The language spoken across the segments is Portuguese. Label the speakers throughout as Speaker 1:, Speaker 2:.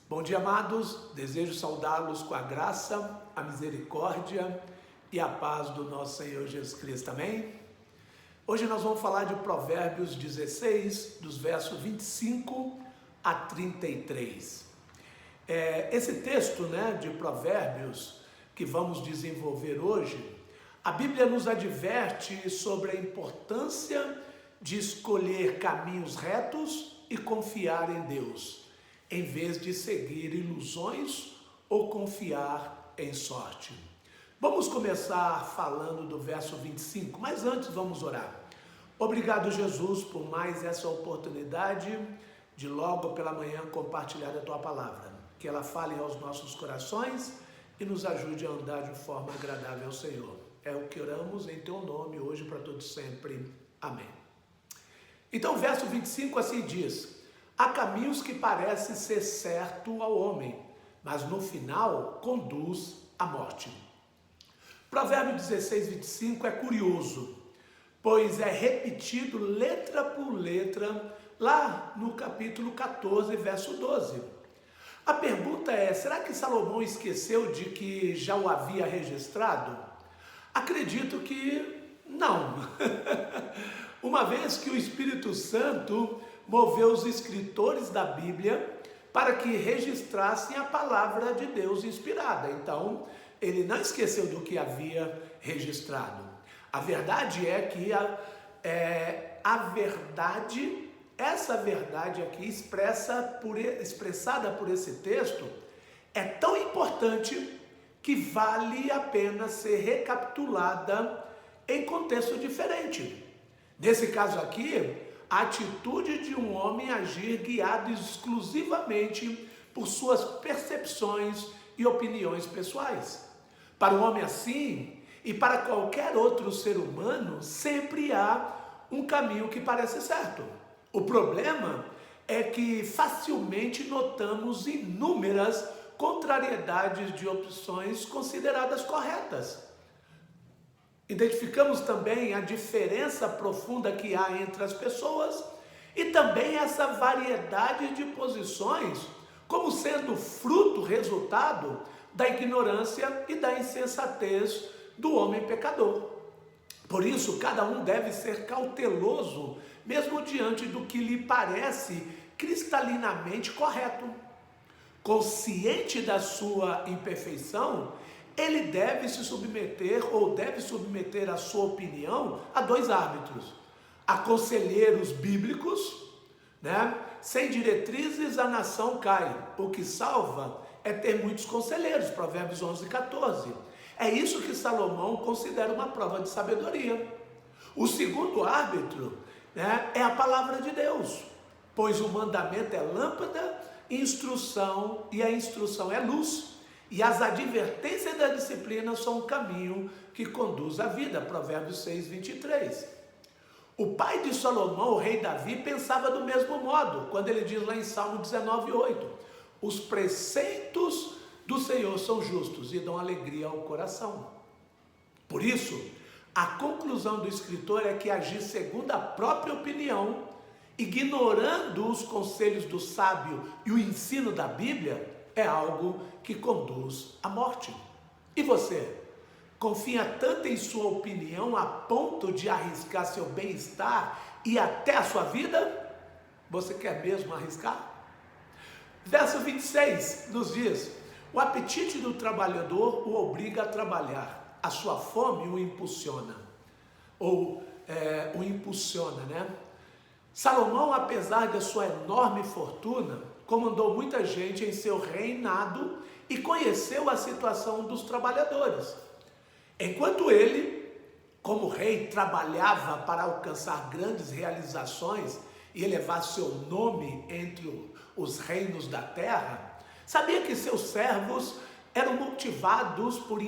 Speaker 1: Bom dia, amados. Desejo saudá-los com a graça, a misericórdia e a paz do nosso Senhor Jesus Cristo. Amém? Hoje nós vamos falar de Provérbios 16, dos versos 25 a 33. Esse texto, de Provérbios que vamos desenvolver hoje, a Bíblia nos adverte sobre a importância de escolher caminhos retos e confiar em Deus, em vez de seguir ilusões ou confiar em sorte. Vamos começar falando do verso 25, mas antes vamos orar. Obrigado, Jesus, por mais essa oportunidade de logo pela manhã compartilhar a Tua palavra. Que ela fale aos nossos corações e nos ajude a andar de forma agradável ao Senhor. É o que oramos em Teu nome hoje para todos sempre. Amém. Então o verso 25 assim diz: há caminhos que parecem ser certo ao homem, mas no final conduz à morte. Provérbio 16, 25 é curioso, pois é repetido letra por letra lá no capítulo 14, verso 12. A pergunta é, será que Salomão esqueceu de que já o havia registrado? Acredito que não. Uma vez que o Espírito Santo moveu os escritores da Bíblia para que registrassem a palavra de Deus inspirada. Então, ele não esqueceu do que havia registrado. A verdade é que essa verdade aqui expressada por esse texto é tão importante que vale a pena ser recapitulada em contexto diferente. Nesse caso aqui, a atitude de um homem agir guiado exclusivamente por suas percepções e opiniões pessoais. Para um homem assim, e para qualquer outro ser humano, sempre há um caminho que parece certo. O problema é que facilmente notamos inúmeras contrariedades de opções consideradas corretas. Identificamos também a diferença profunda que há entre as pessoas e também essa variedade de posições como sendo resultado da ignorância e da insensatez do homem pecador. Por isso, cada um deve ser cauteloso, mesmo diante do que lhe parece cristalinamente correto. Consciente da sua imperfeição, ele deve se submeter ou deve submeter a sua opinião a dois árbitros: a conselheiros bíblicos, Sem diretrizes a nação cai. O que salva é ter muitos conselheiros, Provérbios 11, 14. É isso que Salomão considera uma prova de sabedoria. O segundo árbitro, é a palavra de Deus, pois o mandamento é lâmpada, instrução, e a instrução é luz, e as advertências da disciplina são um caminho que conduz à vida, Provérbios 6, 23. O pai de Salomão, o rei Davi, pensava do mesmo modo, quando ele diz lá em Salmo 19, 8, os preceitos do Senhor são justos e dão alegria ao coração. Por isso, a conclusão do escritor é que agir segundo a própria opinião, ignorando os conselhos do sábio e o ensino da Bíblia, é algo que conduz à morte. E você? Confia tanto em sua opinião a ponto de arriscar seu bem-estar e até a sua vida? Você quer mesmo arriscar? Verso 26 nos diz: o apetite do trabalhador o obriga a trabalhar, a sua fome o impulsiona. Salomão, apesar da sua enorme fortuna, comandou muita gente em seu reinado e conheceu a situação dos trabalhadores. Enquanto ele, como rei, trabalhava para alcançar grandes realizações e elevar seu nome entre os reinos da terra, sabia que seus servos eram motivados pelos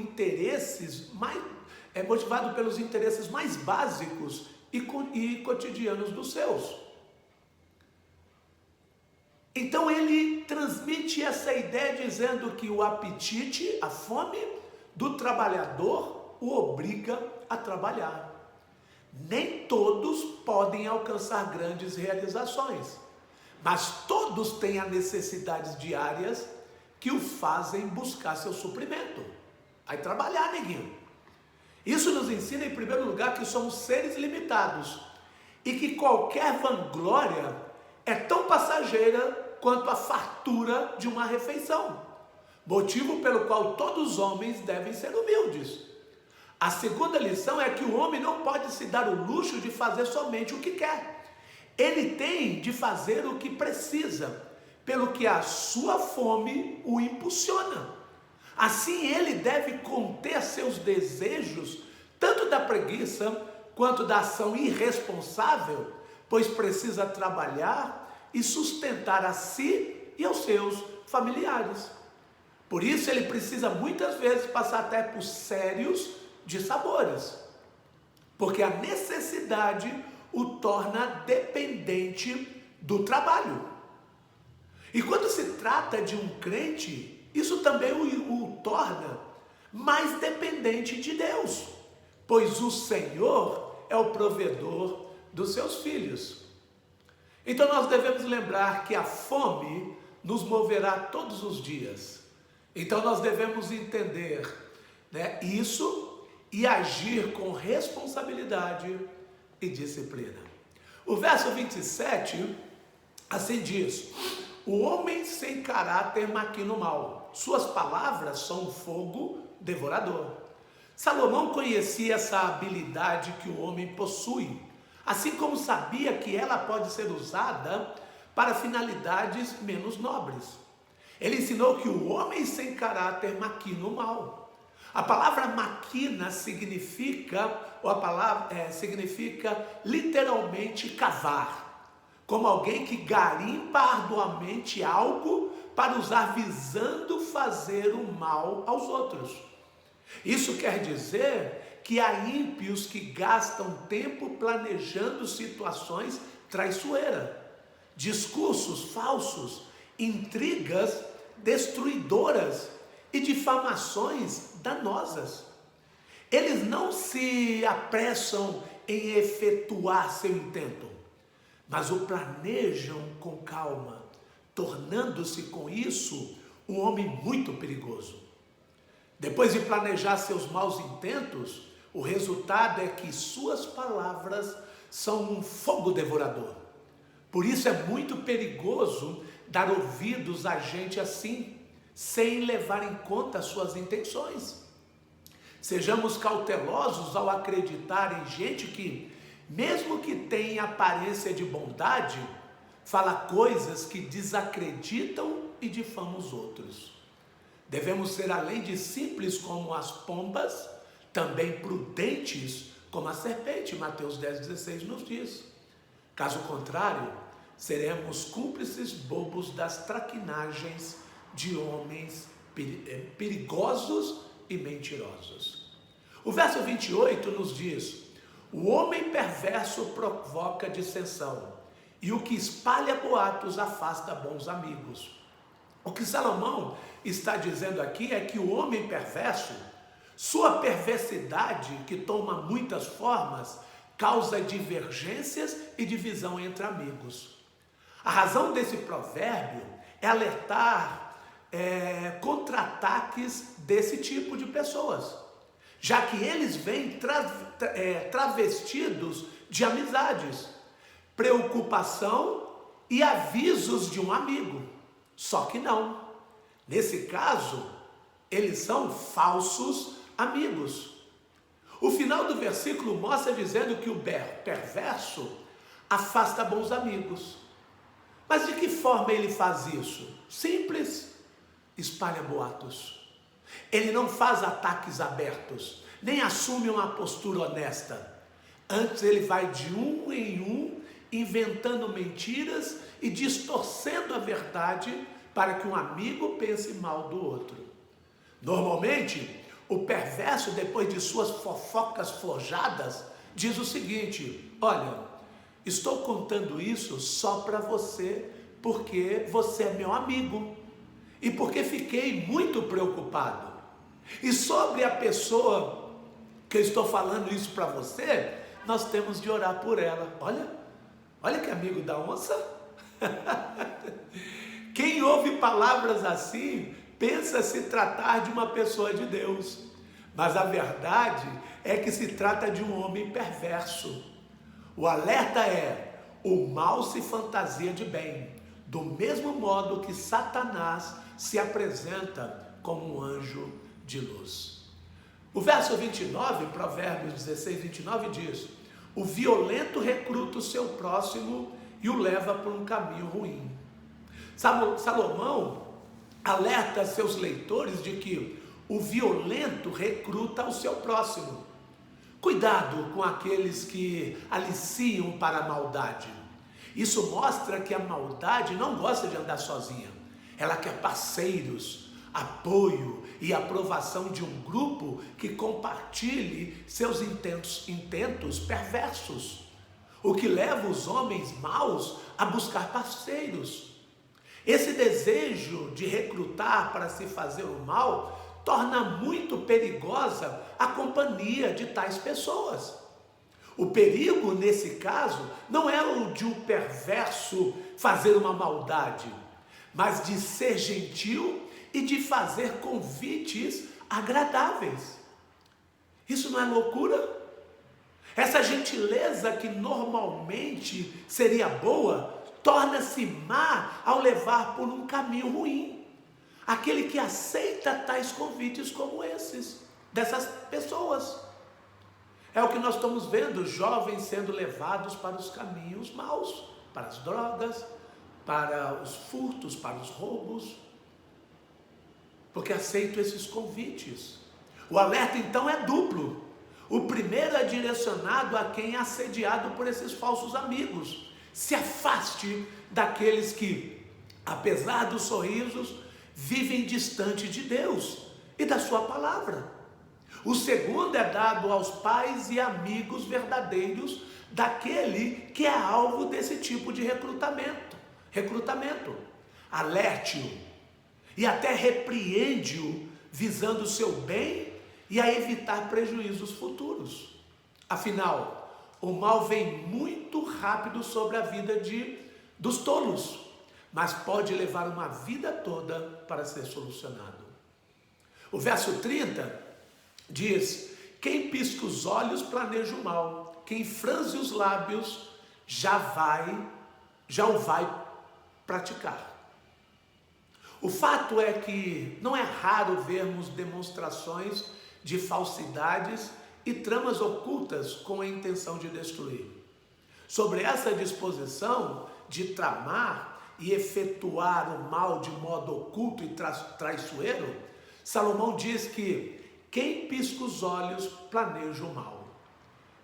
Speaker 1: interesses mais básicos e cotidianos dos seus. Então ele transmite essa ideia dizendo que o apetite, a fome do trabalhador o obriga a trabalhar. Nem todos podem alcançar grandes realizações, mas todos têm as necessidades diárias que o fazem buscar seu suprimento. Vai trabalhar, neguinho. Isso nos ensina, em primeiro lugar, que somos seres limitados e que qualquer vanglória é tão passageira quanto a fartura de uma refeição, motivo pelo qual todos os homens devem ser humildes. A segunda lição é que o homem não pode se dar o luxo de fazer somente o que quer. Ele tem de fazer o que precisa, pelo que a sua fome o impulsiona. Assim ele deve conter seus desejos, tanto da preguiça quanto da ação irresponsável, pois precisa trabalhar e sustentar a si e aos seus familiares. Por isso ele precisa muitas vezes passar até por sérios dissabores, porque a necessidade o torna dependente do trabalho. E quando se trata de um crente, isso também o torna mais dependente de Deus, pois o Senhor é o provedor dos seus filhos. Então nós devemos lembrar que a fome nos moverá todos os dias. Então nós devemos entender, isso e agir com responsabilidade e disciplina. O verso 27 assim diz: o homem sem caráter maquina o mal, suas palavras são um fogo devorador. Salomão conhecia essa habilidade que o homem possui, assim como sabia que ela pode ser usada para finalidades menos nobres. Ele ensinou que o homem sem caráter maquina o mal. A palavra maquina significa literalmente cavar, como alguém que garimpa arduamente algo para usar visando fazer o mal aos outros. Isso quer dizer que há ímpios que gastam tempo planejando situações traiçoeiras, discursos falsos, intrigas destruidoras e difamações danosas. Eles não se apressam em efetuar seu intento, mas o planejam com calma, tornando-se com isso um homem muito perigoso. Depois de planejar seus maus intentos, o resultado é que suas palavras são um fogo devorador. Por isso é muito perigoso dar ouvidos a gente assim, sem levar em conta suas intenções. Sejamos cautelosos ao acreditar em gente que, mesmo que tenha aparência de bondade, fala coisas que desacreditam e difamam os outros. Devemos ser, além de simples como as pombas, também prudentes como a serpente, Mateus 10,16 nos diz. Caso contrário, seremos cúmplices bobos das traquinagens de homens perigosos e mentirosos. O verso 28 nos diz: o homem perverso provoca dissensão, e o que espalha boatos afasta bons amigos. O que Salomão está dizendo aqui é que o homem perverso, sua perversidade, que toma muitas formas, causa divergências e divisão entre amigos. A razão desse provérbio é alertar contra ataques desse tipo de pessoas, já que eles vêm travestidos de amizades, preocupação e avisos de um amigo. Só que não. Nesse caso, eles são falsos amigos. O final do versículo mostra dizendo que o perverso afasta bons amigos. Mas de que forma ele faz isso? Simples. Espalha boatos. Ele não faz ataques abertos, nem assume uma postura honesta. Antes ele vai de um em um, inventando mentiras e distorcendo a verdade para que um amigo pense mal do outro. Normalmente, o perverso, depois de suas fofocas forjadas, diz o seguinte: olha, estou contando isso só para você, porque você é meu amigo e porque fiquei muito preocupado. E sobre a pessoa que eu estou falando isso para você, nós temos de orar por ela. Olha que amigo da onça. Quem ouve palavras assim, pensa se tratar de uma pessoa de Deus. Mas a verdade é que se trata de um homem perverso. O alerta é: o mal se fantasia de bem, do mesmo modo que Satanás se apresenta como um anjo de luz. O verso 29, Provérbios 16, 29 diz: o violento recruta o seu próximo e o leva por um caminho ruim. Salomão alerta seus leitores de que o violento recruta o seu próximo. Cuidado com aqueles que aliciam para a maldade. Isso mostra que a maldade não gosta de andar sozinha. Ela quer parceiros, apoio e aprovação de um grupo que compartilhe seus intentos perversos. O que leva os homens maus a buscar parceiros. Esse desejo de recrutar para se fazer o mal torna muito perigosa a companhia de tais pessoas. O perigo, nesse caso, não é o de um perverso fazer uma maldade, mas de ser gentil e de fazer convites agradáveis. Isso não é loucura? Essa gentileza que normalmente seria boa, torna-se má ao levar por um caminho ruim. Aquele que aceita tais convites como esses, dessas pessoas. É o que nós estamos vendo, jovens sendo levados para os caminhos maus, para as drogas, para os furtos, para os roubos, porque aceitam esses convites. O alerta então é duplo. O primeiro é direcionado a quem é assediado por esses falsos amigos. Se afaste daqueles que, apesar dos sorrisos, vivem distante de Deus e da sua palavra. O segundo é dado aos pais e amigos verdadeiros daquele que é alvo desse tipo de recrutamento. Alerte-o e até repreende-o, visando o seu bem e a evitar prejuízos futuros. Afinal, o mal vem muito rápido sobre a vida dos tolos, mas pode levar uma vida toda para ser solucionado. O verso 30 diz: quem pisca os olhos planeja o mal, quem franze os lábios já o vai praticar. O fato é que não é raro vermos demonstrações de falsidades e tramas ocultas com a intenção de destruir. Sobre essa disposição de tramar e efetuar o mal de modo oculto e traiçoeiro, Salomão diz que quem pisca os olhos planeja o mal.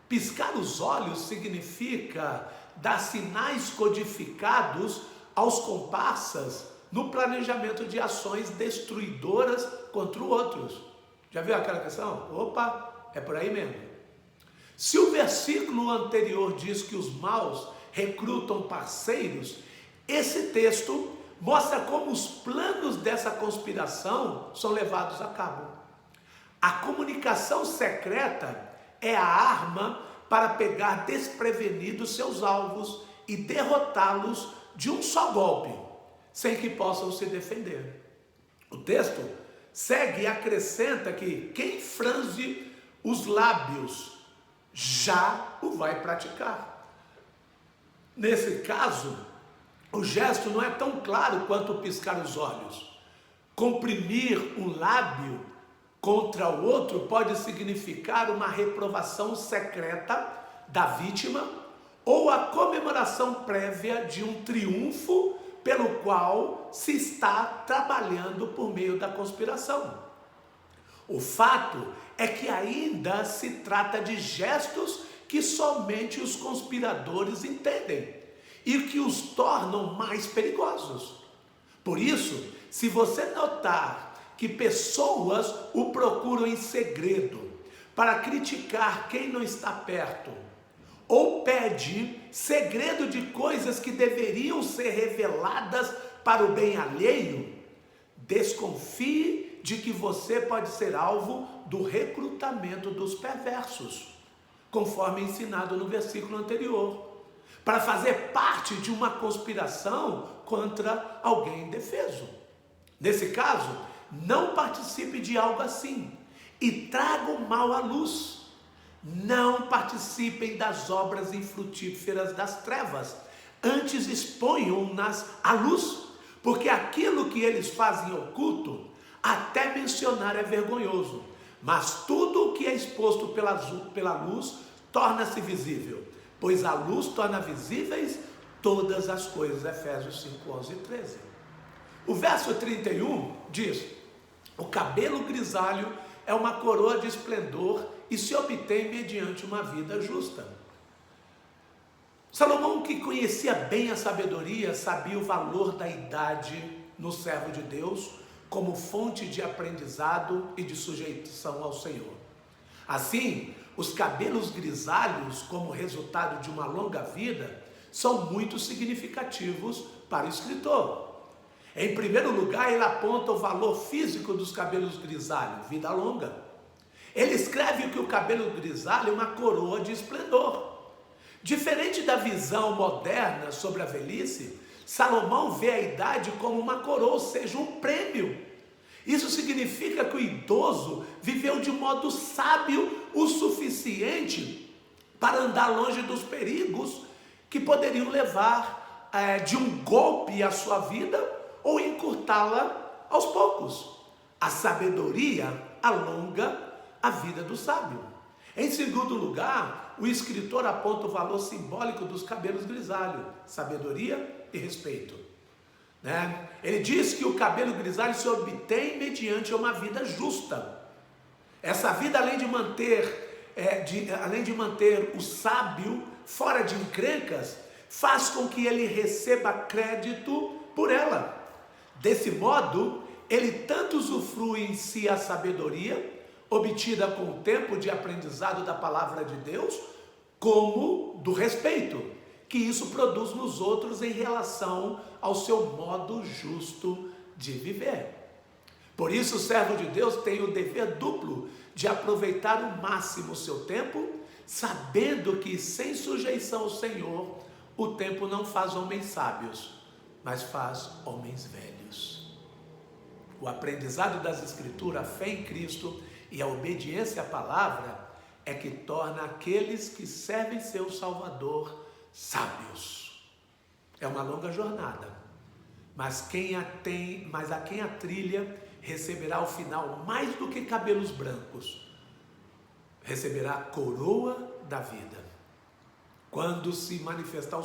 Speaker 1: Piscar os olhos significa dar sinais codificados aos comparsas no planejamento de ações destruidoras contra outros. Já viu aquela questão? Opa, é por aí mesmo. Se o versículo anterior diz que os maus recrutam parceiros, esse texto mostra como os planos dessa conspiração são levados a cabo. A comunicação secreta é a arma para pegar desprevenidos seus alvos e derrotá-los de um só golpe, sem que possam se defender. O texto segue e acrescenta que quem franze os lábios já o vai praticar. Nesse caso, o gesto não é tão claro quanto piscar os olhos. Comprimir um lábio contra o outro pode significar uma reprovação secreta da vítima ou a comemoração prévia de um triunfo pelo qual se está trabalhando por meio da conspiração. O fato é que ainda se trata de gestos que somente os conspiradores entendem e que os tornam mais perigosos. Por isso, se você notar que pessoas o procuram em segredo para criticar quem não está perto, ou pede segredo de coisas que deveriam ser reveladas para o bem alheio, desconfie de que você pode ser alvo do recrutamento dos perversos, conforme ensinado no versículo anterior. para fazer parte de uma conspiração contra alguém indefeso. Nesse caso, não participe de algo assim e traga o mal à luz. Não participem das obras infrutíferas das trevas, antes exponham-nas à luz, porque aquilo que eles fazem oculto, até mencionar é vergonhoso, mas tudo o que é exposto pela luz torna-se visível, pois a luz torna visíveis todas as coisas. Efésios 5, 11 e 13. O verso 31 diz: o cabelo grisalho é uma coroa de esplendor e se obtém mediante uma vida justa. Salomão, que conhecia bem a sabedoria, sabia o valor da idade no servo de Deus como fonte de aprendizado e de sujeição ao Senhor. Assim, os cabelos grisalhos, como resultado de uma longa vida, são muito significativos para o escritor. Em primeiro lugar, ele aponta o valor físico dos cabelos grisalhos, vida longa. Ele escreve que o cabelo grisalho é uma coroa de esplendor. Diferente da visão moderna sobre a velhice, Salomão vê a idade como uma coroa, ou seja, um prêmio. Isso significa que o idoso viveu de modo sábio o suficiente para andar longe dos perigos que poderiam levar de um golpe a sua vida ou encurtá-la aos poucos. A sabedoria alonga a vida do sábio. Em segundo lugar, o escritor aponta o valor simbólico dos cabelos grisalhos, sabedoria e respeito. Ele diz que o cabelo grisalho se obtém mediante uma vida justa. Essa vida, além de manter o sábio fora de encrencas, faz com que ele receba crédito por ela. Desse modo, ele tanto usufrui em si a sabedoria, obtida com o tempo de aprendizado da palavra de Deus, como do respeito, que isso produz nos outros em relação ao seu modo justo de viver. Por isso, o servo de Deus tem o dever duplo de aproveitar ao máximo o seu tempo, sabendo que sem sujeição ao Senhor, o tempo não faz homens sábios, mas faz homens velhos. O aprendizado das Escrituras, a fé em Cristo e a obediência à palavra é que torna aqueles que servem seu Salvador sábios. É uma longa jornada, mas a quem a trilha receberá ao final mais do que cabelos brancos, receberá a coroa da vida. Quando se manifestar o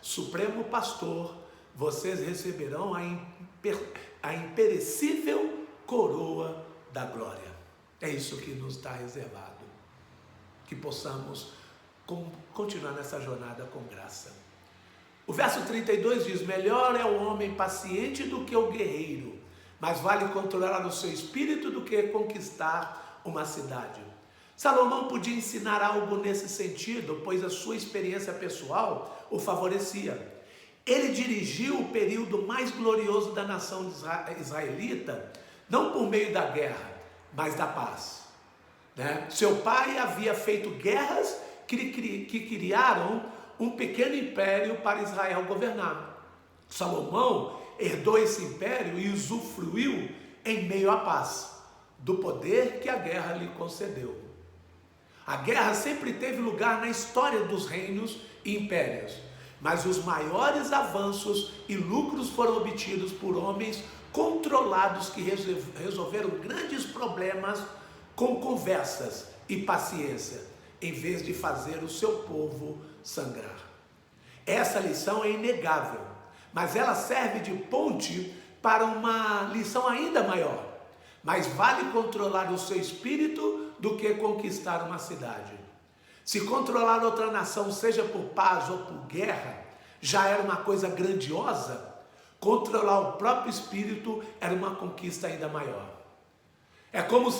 Speaker 1: Supremo Pastor, vocês receberão a imperecível coroa da glória. É isso que nos está reservado. Que possamos continuar nessa jornada com graça. O verso 32 diz: melhor é o homem paciente do que o guerreiro, mas vale controlar o seu espírito do que conquistar uma cidade. Salomão podia ensinar algo nesse sentido, pois a sua experiência pessoal o favorecia. Ele dirigiu o período mais glorioso da nação israelita, não por meio da guerra, mas da paz. Seu pai havia feito guerras que criaram um pequeno império para Israel governar. Salomão herdou esse império e usufruiu em meio à paz, do poder que a guerra lhe concedeu. A guerra sempre teve lugar na história dos reinos e impérios, mas os maiores avanços e lucros foram obtidos por homens controlados que resolveram grandes problemas com conversas e paciência, em vez de fazer o seu povo sangrar. Essa lição é inegável, mas ela serve de ponte para uma lição ainda maior. Mais vale controlar o seu espírito do que conquistar uma cidade. Se controlar outra nação, seja por paz ou por guerra, já era uma coisa grandiosa, controlar o próprio espírito era uma conquista ainda maior. É como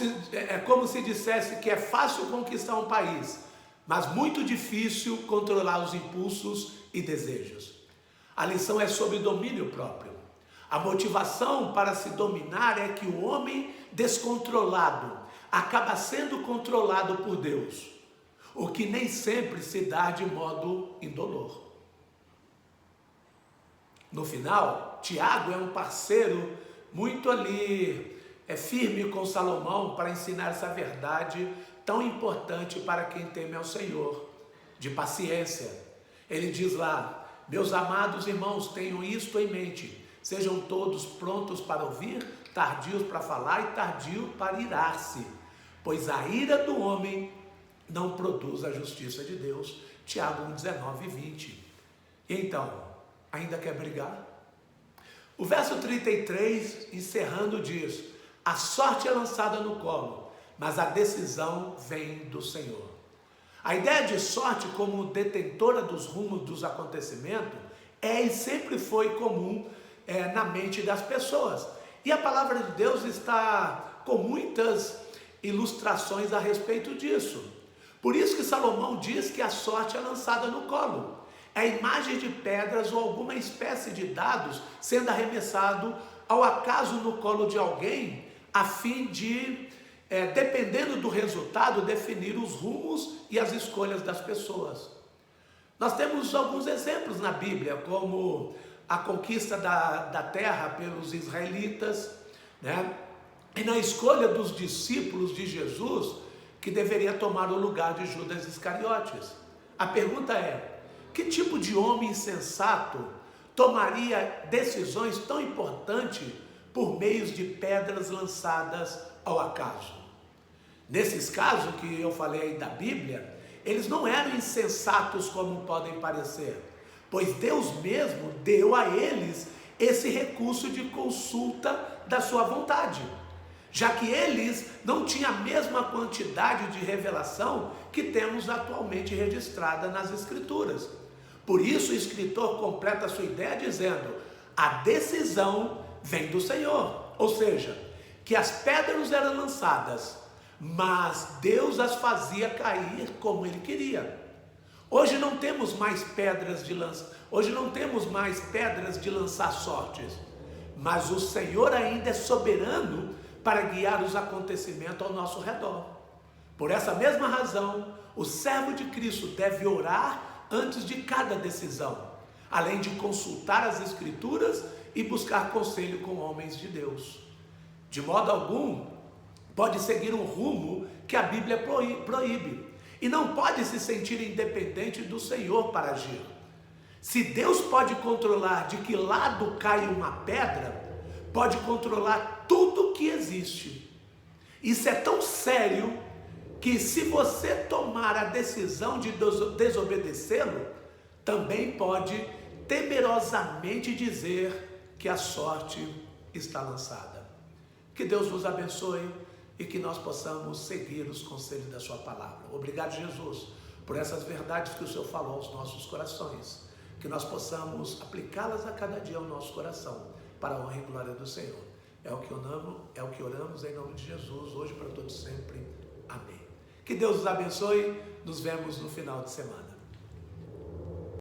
Speaker 1: se dissesse que é fácil conquistar um país, mas muito difícil controlar os impulsos e desejos. A lição é sobre domínio próprio. A motivação para se dominar é que o homem descontrolado acaba sendo controlado por Deus. o que nem sempre se dá de modo indolor. No final, Tiago é um parceiro muito ali, firme com Salomão para ensinar essa verdade tão importante para quem teme ao Senhor, de paciência. Ele diz lá: meus amados irmãos, tenham isto em mente, sejam todos prontos para ouvir, tardios para falar e tardios para irar-se, pois a ira do homem não produz a justiça de Deus. Tiago 1:19-20. Então, ainda quer brigar? O verso 33, encerrando, diz: a sorte é lançada no colo, mas a decisão vem do Senhor. A ideia de sorte como detentora dos rumos dos acontecimentos é e sempre foi comum na mente das pessoas. E a palavra de Deus está com muitas ilustrações a respeito disso. Por isso que Salomão diz que a sorte é lançada no colo. É a imagem de pedras ou alguma espécie de dados sendo arremessado ao acaso no colo de alguém, a fim de, dependendo do resultado, definir os rumos e as escolhas das pessoas. Nós temos alguns exemplos na Bíblia, como a conquista da terra pelos israelitas, né? E na escolha dos discípulos de Jesus, que deveria tomar o lugar de Judas Iscariotes. A pergunta é: que tipo de homem insensato tomaria decisões tão importantes por meio de pedras lançadas ao acaso? Nesses casos que eu falei aí da Bíblia, eles não eram insensatos como podem parecer, pois Deus mesmo deu a eles esse recurso de consulta da sua vontade, já que eles não tinham a mesma quantidade de revelação que temos atualmente registrada nas Escrituras. Por isso o escritor completa a sua ideia dizendo: a decisão vem do Senhor, ou seja, que as pedras eram lançadas, mas Deus as fazia cair como Ele queria. Hoje não temos mais pedras de lançar sortes, mas o Senhor ainda é soberano para guiar os acontecimentos ao nosso redor. Por essa mesma razão, o servo de Cristo deve orar antes de cada decisão, além de consultar as Escrituras e buscar conselho com homens de Deus. De modo algum, pode seguir um rumo que a Bíblia proíbe, e não pode se sentir independente do Senhor para agir. Se Deus pode controlar de que lado cai uma pedra, pode controlar tudo que existe. Isso é tão sério que, se você tomar a decisão de desobedecê-lo, também pode temerosamente dizer que a sorte está lançada. Que Deus vos abençoe e que nós possamos seguir os conselhos da sua palavra. Obrigado, Jesus, por essas verdades que o Senhor falou aos nossos corações, que nós possamos aplicá-las a cada dia ao nosso coração, para a honra e glória do Senhor. É o que oramos em nome de Jesus, hoje para todos sempre. Amém. Que Deus os abençoe. Nos vemos no final de semana.